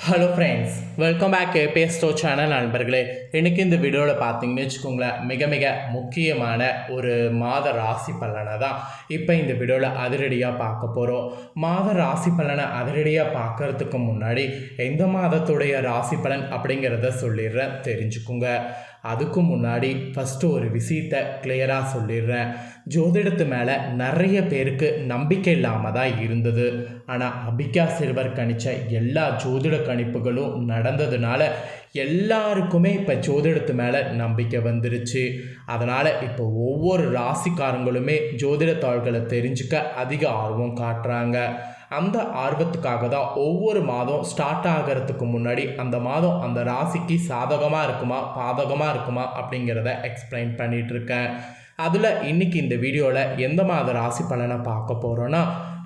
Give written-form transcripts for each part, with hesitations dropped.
Hello friends, welcome back ABS store channel நண்பர்களே. இன்றைக்கி இந்த வீடியோவில் பார்த்தீங்கன்னு வச்சுக்கோங்களேன், மிக மிக முக்கியமான ஒரு மாத ராசி பலனை தான் இப்போ இந்த வீடியோவில் அதிரடியாக பார்க்க போகிறோம். மாத ராசி பலனை அதிரடியாக பார்க்கறதுக்கு முன்னாடி எந்த மாதத்துடைய ராசி பலன் அப்படிங்கிறத சொல்லிடுறேன், தெரிஞ்சுக்குங்க. அதுக்கு முன்னாடி ஃபஸ்ட்டு ஒரு விஷயத்தை கிளியராக சொல்லிடுறேன். ஜோதிடத்து மேலே நிறைய பேருக்கு நம்பிக்கை இல்லாமல் தான் இருந்தது. ஆனால் அபிகா சிறுவர் கணிச்ச எல்லா ஜோதிட கணிப்புகளும் நடந்ததுனால எல்லாருக்குமே இப்போ ஜோதிடத்து மேலே நம்பிக்கை வந்துருச்சு. அதனால் இப்போ ஒவ்வொரு ராசிக்காரங்களுமே ஜோதிட தாள்களை தெரிஞ்சுக்க அதிக ஆர்வம் காட்டுறாங்க. அந்த ஆர்வத்துக்காக தான் ஒவ்வொரு மாதம் ஸ்டார்ட் ஆகிறதுக்கு முன்னாடி அந்த மாதம் அந்த ராசிக்கு சாதகமாக இருக்குமா பாதகமாக இருக்குமா அப்படிங்கிறத எக்ஸ்பிளைன் பண்ணிகிட்ருக்கேன். அதில் இன்றைக்கி இந்த வீடியோவில் எந்த மாத ராசி பலனை பார்க்க போகிறோன்னா,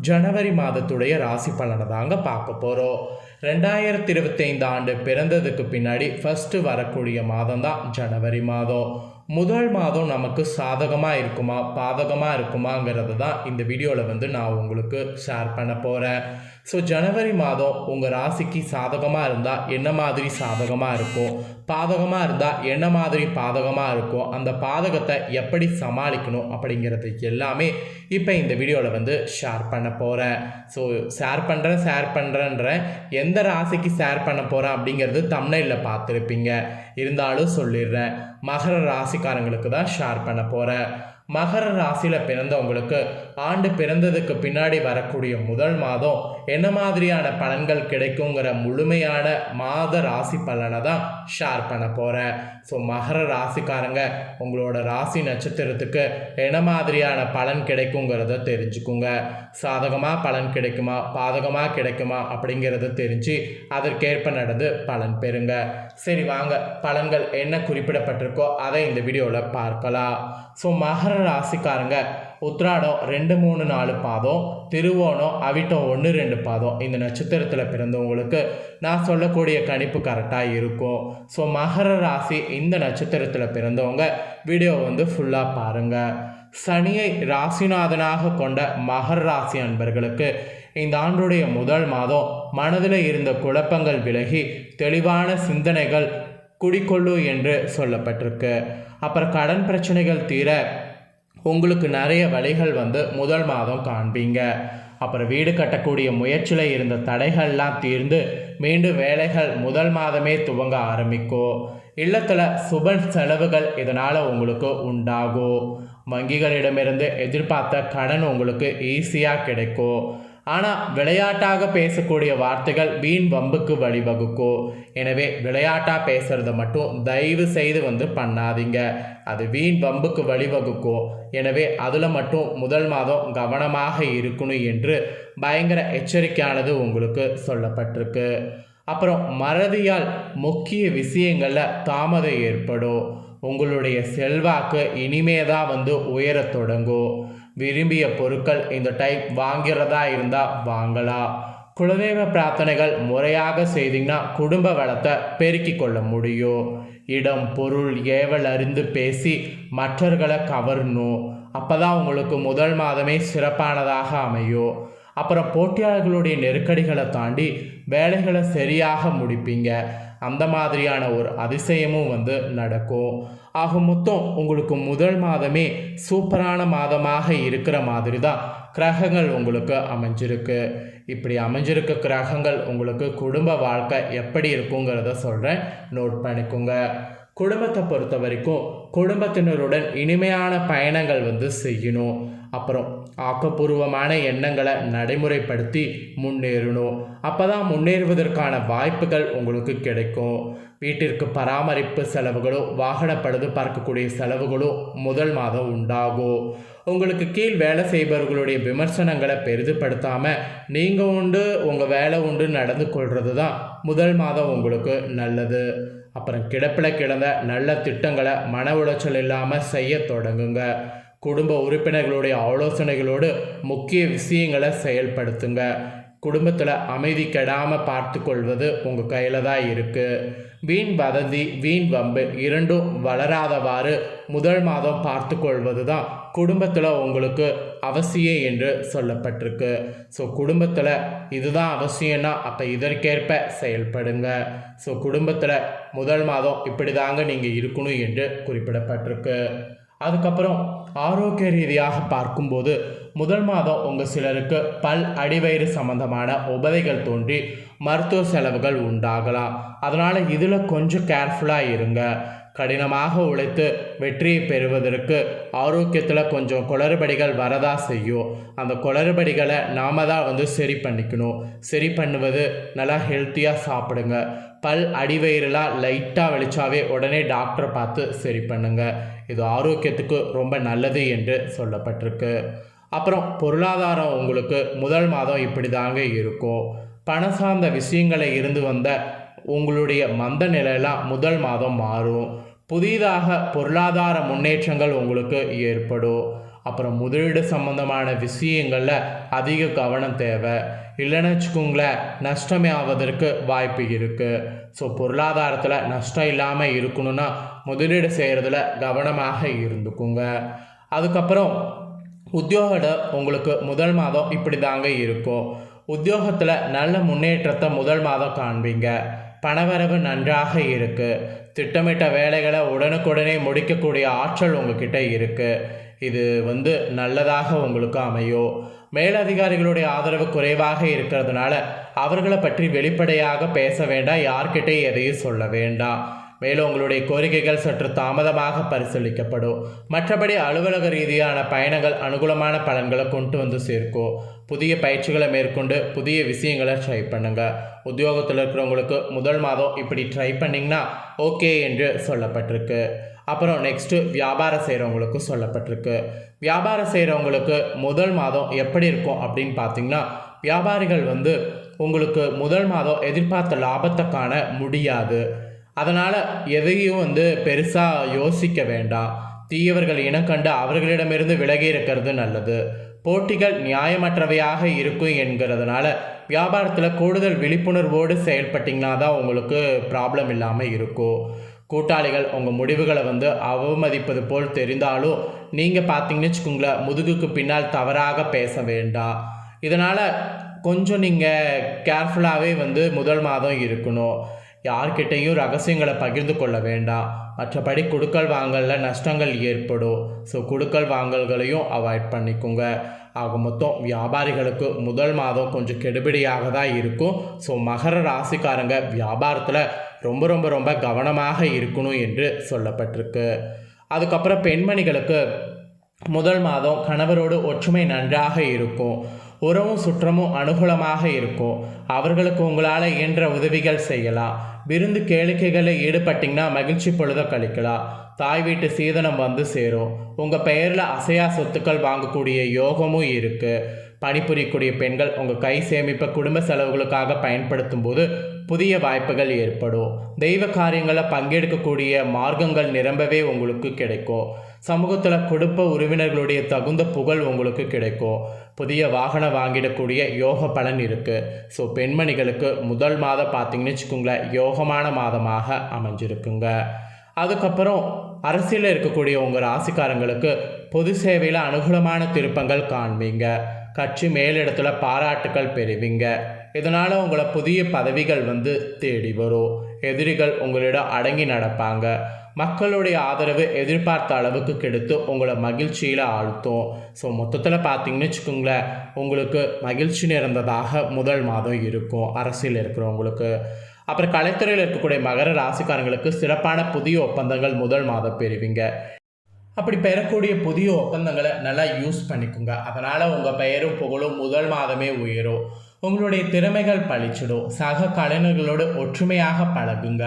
ஜனவரி மாதத்துடைய ராசி பலனை தாங்க பார்க்க போகிறோம். 2025 ஆண்டு பிறந்ததுக்கு பின்னாடி ஃபஸ்ட்டு வரக்கூடிய மாதம் தான் ஜனவரி மாதம். முதல் மாதம் நமக்கு சாதகமாக இருக்குமா பாதகமாக இருக்குமாங்கிறது தான் இந்த வீடியோவில் நான் உங்களுக்கு ஷேர் பண்ண போகிறேன். ஸோ ஜனவரி மாதம் உங்கள் ராசிக்கு சாதகமாக இருந்தால் என்ன மாதிரி சாதகமாக இருக்கும், பாதகமாக இருந்தால் என்ன மாதிரி பாதகமாக இருக்கும், அந்த பாதகத்தை எப்படி சமாளிக்கணும் அப்படிங்கிறது எல்லாமே இப்போ இந்த வீடியோவில் ஷேர் பண்ண போகிறேன். ஸோ ஷேர் பண்ணுறேன்ற எந்த ராசிக்கு ஷேர் பண்ண போகிறேன் அப்படிங்கிறது தம்ப்நெயிலில் பார்த்துருப்பீங்க. இருந்தாலும் சொல்லிடுறேன், மகர ராசிக்காரங்களுக்கு தான் ஷேர் பண்ண போகிறேன். மகர ராசியில் பிறந்தவங்களுக்கு ஆண்டு பிறந்ததுக்கு பின்னாடி வரக்கூடிய முதல் மாதம் என்ன மாதிரியான பலன்கள் கிடைக்குங்கிற முழுமையான மாத ராசி பலனை தான் ஷேர் பண்ண போகிறேன். ஸோ மகர ராசிக்காரங்க உங்களோட ராசி நட்சத்திரத்துக்கு என்ன மாதிரியான பலன் கிடைக்குங்கிறத தெரிஞ்சுக்குங்க. சாதகமாக பலன் கிடைக்குமா பாதகமாக கிடைக்குமா அப்படிங்கிறத தெரிஞ்சு அதற்கேற்ப நடந்து பலன் பெறுங்க. சரி வாங்க, பலன்கள் என்ன குறிப்பிடப்பட்டிருக்கோ அதை இந்த வீடியோவில் பார்க்கலாம். ஸோ மகர ராசிக்காரங்க உத்திராடம் 2, 3, 4 பாதம், திருவோணம், அவிட்டம் 1, 2 பாதம் இந்த நட்சத்திரத்தில் பிறந்தவங்களுக்கு நான் சொல்லக்கூடிய கணிப்பு கரெக்டாக இருக்கும். ஸோ மகர ராசி இந்த நட்சத்திரத்தில் பிறந்தவங்க வீடியோ ஃபுல்லாக பாருங்கள். சனியை ராசிநாதனாக கொண்ட மகர ராசி அன்பர்களுக்கு இந்த ஆண்டுடைய முதல் மாதம் மனதில் இருந்த குழப்பங்கள் விலகி தெளிவான சிந்தனைகள் குடிக்கொள்ளும் என்று சொல்லப்பட்டிருக்கு. அப்புறம் கடன் பிரச்சனைகள் தீர உங்களுக்கு நிறைய வழிகள் முதல் மாதம் காண்பீங்க. அப்புறம் வீடு கட்டக்கூடிய முயற்சியில் இருந்த தடைகள்லாம் தீர்ந்து மீண்டும் வேலைகள் முதல் மாதமே துவங்க ஆரம்பிக்கும். இல்லத்தில் சுப செலவுகள் இதனால் உங்களுக்கு உண்டாகும். வங்கிகளிடமிருந்து எதிர்பார்த்த கடன் உங்களுக்கு ஈஸியாக கிடைக்கும். ஆனால் விளையாட்டாக பேசக்கூடிய வார்த்தைகள் வீண் வம்புக்கு வழிவகுக்கும். எனவே விளையாட்டாக பேசுகிறத மட்டும் தயவு செய்து பண்ணாதீங்க, அது வீண் வம்புக்கு வழிவகுக்கும். எனவே அதில் மட்டும் முதல் மாதம் கவனமாக இருக்கணும் என்று பயங்கர எச்சரிக்கையானது உங்களுக்கு சொல்லப்பட்டிருக்கு. அப்புறம் மறதியால் முக்கிய விஷயங்களில் தாமதம் ஏற்படும். உங்களுடைய செல்வாக்கு இனிமே தான் உயரத் தொடங்கும். விரும்பிய பொருட்கள் இந்த டைம் வாங்கிறதா இருந்தால் வாங்கலாம். குலதெய்வ பிரார்த்தனைகள் முறையாக செய்தீங்கன்னா குடும்ப வளத்தை பெருக்கி கொள்ள முடியும். இடம் பொருள் ஏவல் அறிந்து பேசி மற்றவர்களை கவரணும். அப்போ தான் உங்களுக்கு முதல் மாதமே சிறப்பானதாக அமையும். அப்புறம் போட்டியாளர்களுடைய நெருக்கடிகளை தாண்டி வேலைகளை சரியாக முடிப்பீங்க. அந்த மாதிரியான ஒரு அதிசயமும் நடக்கும். ஆக மொத்தம் உங்களுக்கு முதல் மாதமே சூப்பரான மாதமாக இருக்கிற மாதிரி தான் கிரகங்கள் உங்களுக்கு அமைஞ்சிருக்கு. இப்படி அமைஞ்சிருக்க கிரகங்கள் உங்களுக்கு குடும்ப வாழ்க்கை எப்படி இருக்குங்கிறத சொல்கிறேன், நோட் பண்ணிக்கோங்க. குடும்பத்தை பொறுத்த வரைக்கும் குடும்பத்தினருடன் இனிமையான பயணங்கள் செய்யணும். அப்புறம் ஆக்கப்பூர்வமான எண்ணங்களை நடைமுறைப்படுத்தி முன்னேறணும். அப்போ தான் முன்னேறுவதற்கான வாய்ப்புகள் உங்களுக்கு கிடைக்கும். வீட்டிற்கு பராமரிப்பு செலவுகளோ வாகன பழுது பார்க்கக்கூடிய செலவுகளோ முதல் மாதம் உண்டாகும். உங்களுக்கு கீழ் வேலை செய்பவர்களுடைய விமர்சனங்களை பெரிதுபடுத்தாமல் நீங்கள் உண்டு உங்கள் வேலை உண்டு நடந்து கொள்வது தான் முதல் மாதம் உங்களுக்கு நல்லது. அப்புறம் கிடப்பில் கிடந்த நல்ல திட்டங்களை மன உளைச்சல் இல்லாமல் செய்ய தொடங்குங்க. குடும்ப உறுப்பினர்களுடைய ஆலோசனைகளோடு முக்கிய விஷயங்களை செயல்படுத்துங்க. குடும்பத்தில் அமைதி கெடாமல் பார்த்து கொள்வது உங்கள் கையில் தான் இருக்குது. வீண் வதந்தி வீண் வம்பு இரண்டும் வளராதவாறு முதல் மாதம் பார்த்து கொள்வது தான் குடும்பத்தில் உங்களுக்கு அவசியம் என்று சொல்லப்பட்டிருக்கு. ஸோ குடும்பத்தில் இதுதான் அவசியம்னா அப்போ இதற்கேற்ப செயல்படுங்க. ஸோ குடும்பத்தில் முதல் மாதம் இப்படி தாங்க நீங்கள் இருக்கணும் என்று குறிப்பிடப்பட்டிருக்கு. அதுக்கப்புறம் ஆரோக்கிய ரீதியாக பார்க்கும்போது முதல் மாதம் உங்கள் சிலருக்கு பல் அடிவயிறு சம்பந்தமான உபதைகள் தோன்றி மருத்துவ செலவுகள் உண்டாகலாம். அதனால் இதில் கொஞ்சம் கேர்ஃபுல்லாக இருங்க. கடினமாக உழைத்து வெற்றியை பெறுவதற்கு ஆரோக்கியத்தில் கொஞ்சம் குளறுபடிகள் வரதா செய்யும். அந்த குளறுபடிகளை நாம தான் சரி பண்ணிக்கணும். சரி பண்ணுவது நல்லா ஹெல்த்தியாக சாப்பிடுங்க. பல் அடிவயிறுலாம் லைட்டாக வெளிச்சாவே உடனே டாக்டரை பார்த்து சரி பண்ணுங்க. இது ஆரோக்கியத்துக்கு ரொம்ப நல்லது என்று சொல்லப்பட்டிருக்கு. அப்புறம் பொருளாதாரம் உங்களுக்கு முதல் மாதம் இப்படி தாங்க இருக்கும். பணம் சார்ந்த விஷயங்களை இருந்து வந்த உங்களுடைய மந்த நிலையெல்லாம் முதல் மாதம் மாறும். புதிதாக பொருளாதார முன்னேற்றங்கள் உங்களுக்கு ஏற்படும். அப்புறம் முதலீடு சம்பந்தமான விஷயங்களில் அதிக கவனம் தேவை. இல்லைன்னு வச்சுக்கோங்களேன், நஷ்டமே ஆவதற்கு வாய்ப்பு இருக்குது. ஸோ பொருளாதாரத்தில் நஷ்டம் இல்லாமல் இருக்கணும்னா முதலீடு செய்கிறதுல கவனமாக இருந்துக்குங்க. அதுக்கப்புறம் உத்தியோகம் உங்களுக்கு முதல் மாதம் இப்படி தாங்க இருக்கும். உத்தியோகத்தில் நல்ல முன்னேற்றத்தை முதல் மாதம் காண்பீங்க. பணவரவு நன்றாக இருக்குது. திட்டமிட்ட வேலைகளை உடனுக்குடனே முடிக்கக்கூடிய ஆற்றல் உங்ககிட்ட இருக்குது. இது நல்லதாக உங்களுக்கு அமையும். மேலதிகாரிகளுடைய ஆதரவு குறைவாக இருக்கிறதுனால அவர்களை பற்றி வெளிப்படையாக பேச வேண்டாம். யார்கிட்டையும் எதையும் சொல்ல வேண்டாம். மேலும் உங்களுடைய கோரிக்கைகள் சற்று தாமதமாக பரிசீலிக்கப்படும். மற்றபடி அலுவலக ரீதியான பயணங்கள் அனுகூலமான பலன்களை கொண்டு சேர்க்கும். புதிய பயிற்சிகளை மேற்கொண்டு புதிய விஷயங்களை ட்ரை பண்ணுங்க. உத்தியோகத்தில் இருக்கிறவங்களுக்கு முதல் மாதம் இப்படி ட்ரை பண்ணிங்கன்னா ஓகே என்று சொல்லப்பட்டிருக்கு. அப்புறம் நெக்ஸ்ட்டு வியாபாரம் செய்கிறவங்களுக்கு சொல்லப்பட்டிருக்கு. வியாபாரம் செய்கிறவங்களுக்கு முதல் மாதம் எப்படி இருக்கும் அப்படின்னு பார்த்தீங்கன்னா, வியாபாரிகள் உங்களுக்கு முதல் மாதம் எதிர்பார்த்த லாபத்தை காண முடியாது. அதனால் எதையும் பெருசாக யோசிக்க வேண்டாம். தீயவர்கள் இனக்கண்டு அவர்களிடமிருந்து விலகி இருக்கிறது நல்லது. போட்டிகள் நியாயமற்றவையாக இருக்கும் என்கிறதுனால வியாபாரத்தில் கூடுதல் விழிப்புணர்வோடு செயல்பட்டிங்கன்னா தான் உங்களுக்கு ப்ராப்ளம் இல்லாமல் இருக்கும். கூட்டாளிகள் உங்கள் முடிவுகளை அவமதிப்பது போல் தெரிந்தாலும் நீங்கள் பார்த்தீங்கன்னு வச்சுக்கோங்களேன், முதுகுக்கு பின்னால் தவறாக பேச வேண்டாம். இதனால் கொஞ்சம் நீங்கள் கேர்ஃபுல்லாகவே முதல் மாதம் இருக்கணும். யார்கிட்டையும் ரகசியங்களை பகிர்ந்து கொள்ள வேண்டாம். மற்றபடி கொடுக்கல் வாங்கலில் நஷ்டங்கள் ஏற்படும். ஸோ கொடுக்கல் வாங்கல்களையும் அவாய்ட் பண்ணிக்கோங்க. ஆக மொத்தம் வியாபாரிகளுக்கு முதல் மாதம் கொஞ்சம் கெடுபிடியாக தான் இருக்கும். ஸோ மகர ராசிக்காரங்க வியாபாரத்தில் ரொம்ப ரொம்ப ரொம்ப கவனமாக இருக்கணும் என்று சொல்லப்பட்டிருக்கு. அதுக்கப்புறம் பெண்மணிகளுக்கு முதல் மாதம் கணவரோடு ஒற்றுமை நன்றாக இருக்கும். உறவும் சுற்றமும் அனுகூலமாக இருக்கும். அவர்களுக்கு உங்களால் இயன்ற உதவிகள் செய்யலாம். விருந்து கேளிக்கைகளில் ஈடுபட்டிங்கன்னா மகிழ்ச்சி பொழுத கழிக்கலாம். தாய் வீட்டு சீதனம் சேரும். உங்கள் பெயரில் அசையா சொத்துக்கள் வாங்கக்கூடிய யோகமும் இருக்குது. பணிபுரியக்கூடிய பெண்கள் உங்கள் கை சேமிப்பை குடும்ப செலவுகளுக்காக பயன்படுத்தும் போது புதிய வாய்ப்புகள் ஏற்படும். தெய்வ காரியங்களில் பங்கெடுக்கக்கூடிய மார்க்கங்கள் நிரம்பவே உங்களுக்கு கிடைக்கும். சமூகத்தில் குடும்ப உறவினர்களுடைய தகுந்த புகழ் உங்களுக்கு கிடைக்கும். புதிய வாகனம் வாங்கிடக்கூடிய யோக பலன் இருக்குது. ஸோ பெண்மணிகளுக்கு முதல் மாதம் பார்த்தீங்கன்னு வச்சுக்கோங்களேன், யோகமான மாதமாக அமைஞ்சிருக்குங்க. அதுக்கப்புறம் அரசியலில் இருக்கக்கூடிய உங்கள் ராசிக்காரங்களுக்கு பொது சேவையில் அனுகூலமான திருப்பங்கள் காண்பீங்க. கட்சி மேலிடத்தில் பாராட்டுக்கள் பெறுவீங்க. இதனால் உங்களை புதிய பதவிகள் தேடி வரும். எதிரிகள் உங்களிடம் அடங்கி நடப்பாங்க. மக்களுடைய ஆதரவு எதிர்பார்த்த அளவுக்கு கிடைத்து உங்களை மகிழ்ச்சியில் ஆழ்த்தும். ஸோ மொத்தத்தில் பார்த்தீங்கன்னு வச்சுக்கோங்களேன், உங்களுக்கு மகிழ்ச்சி நிறைந்ததாக முதல் மாதம் இருக்கும் அரசியல் இருக்கிறவங்களுக்கு. அப்புறம் கலைத்துறையில் இருக்கக்கூடிய மகர ராசிக்காரங்களுக்கு சிறப்பான புதிய ஒப்பந்தங்கள் முதல் மாதம் பெறுவீங்க. அப்படி பெறக்கூடிய புதிய ஒப்பந்தங்களை நல்லா யூஸ் பண்ணிக்கோங்க. அதனால் உங்கள் பெயரும் புகழும் முதல் மாதமே உயரும். உங்களுடைய திறமைகள் பழிச்சிடும். சக கலைஞர்களோடு ஒற்றுமையாக பழகுங்க.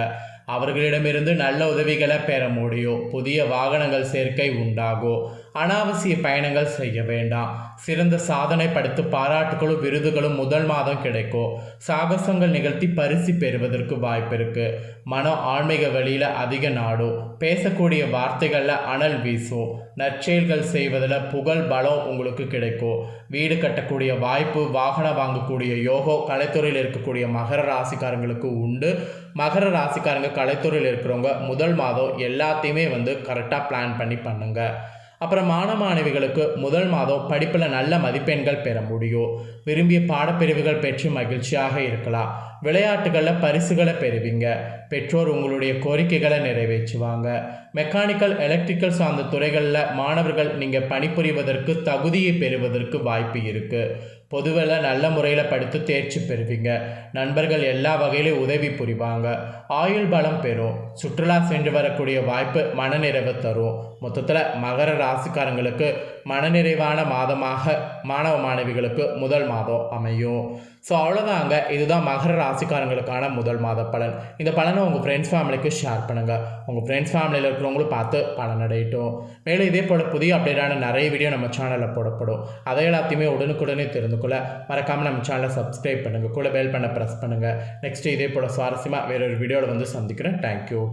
அவர்களிடமிருந்து நல்ல உதவிகளை பெற முடியும். புதிய வாகனங்கள் சேர்க்கை உண்டாகும். அனாவசிய பயணங்கள் செய்ய வேண்டாம். சிறந்த சாதனை படுத்து பாராட்டுகளும் விருதுகளும் முதல் மாதம் கிடைக்கும். சாகசங்கள் நிகழ்த்தி பரிசு பெறுவதற்கு வாய்ப்பு இருக்கு. மனம் ஆன்மீக வழியில் அதிக நாடும். பேசக்கூடிய வார்த்தைகளில் அனல் வீசும். நற்செயல்கள் செய்வதில் புகழ் பலம் உங்களுக்கு கிடைக்கும். வீடு கட்டக்கூடிய வாய்ப்பு, வாகனம் வாங்கக்கூடிய யோகம் கலைத்துறையில் இருக்கக்கூடிய மகர ராசிக்காரங்களுக்கு உண்டு. மகர ராசிக்காரங்க கலைத்துறையில் இருக்கிறவங்க முதல் மாதம் எல்லாத்தையுமே கரெக்டாக பிளான் பண்ணி பண்ணுங்க. அப்புறம் மாணவிகளுக்கு முதல் மாதம் படிப்பில் நல்ல மதிப்பெண்கள் பெற முடியும். விரும்பிய பாடப்பிரிவுகள் பெற்று மகிழ்ச்சியாக இருக்கலாம். விளையாட்டுகளில் பரிசுகளை பெறுவீங்க. பெற்றோர் உங்களுடைய கோரிக்கைகளை நிறைவேற்றுவாங்க. மெக்கானிக்கல் எலக்ட்ரிக்கல் சார்ந்த துறைகளில் மாணவர்கள் நீங்கள் பணிபுரிவதற்கு தகுதியை பெறுவதற்கு வாய்ப்பு இருக்குது. பொதுவில் நல்ல முறையில் படித்து தேர்ச்சி பெறுவீங்க. நண்பர்கள் எல்லா வகையிலும் உதவி புரிவாங்க. ஆயுள் பலம் பெறும். சுற்றுலா சென்று வரக்கூடிய வாய்ப்பு மனநிறைவை தரும். மொத்தத்தில் மகர ராசிக்காரங்களுக்கு மனநிறைவான மாதமாக மாணவிகளுக்கு முதல் மாதம் அமையும். ஸோ அவ்வளோதாங்க, இதுதான் மகர ராசிக்காரங்களுக்கான முதல் மாத பலன். இந்த பலனை உங்கள் ஃப்ரெண்ட்ஸ் ஃபேமிலிக்கு ஷேர் பண்ணுங்கள். உங்கள் ஃப்ரெண்ட்ஸ் ஃபேமிலியில் இருக்கிறவங்களும் பார்த்து பலன் அடையட்டும். மேலும் இதே போல் புதிய அப்டேட்டான நிறைய வீடியோ நம்ம சேனலில் போடப்படும். அதை எல்லாத்தையுமே உடனுக்குடனே தெரிந்து கொள்ள மறக்காமல் நம்ம சேனலை சப்ஸ்கிரைப் பண்ணுங்கள். கூட பெல் பண்ண ப்ரெஸ் பண்ணுங்கள். நெக்ஸ்ட்டு இதே போல் சுவாரஸ்யமாக வேறொரு வீடியோவில் வந்து சந்திக்கிறேன். தேங்க்யூ.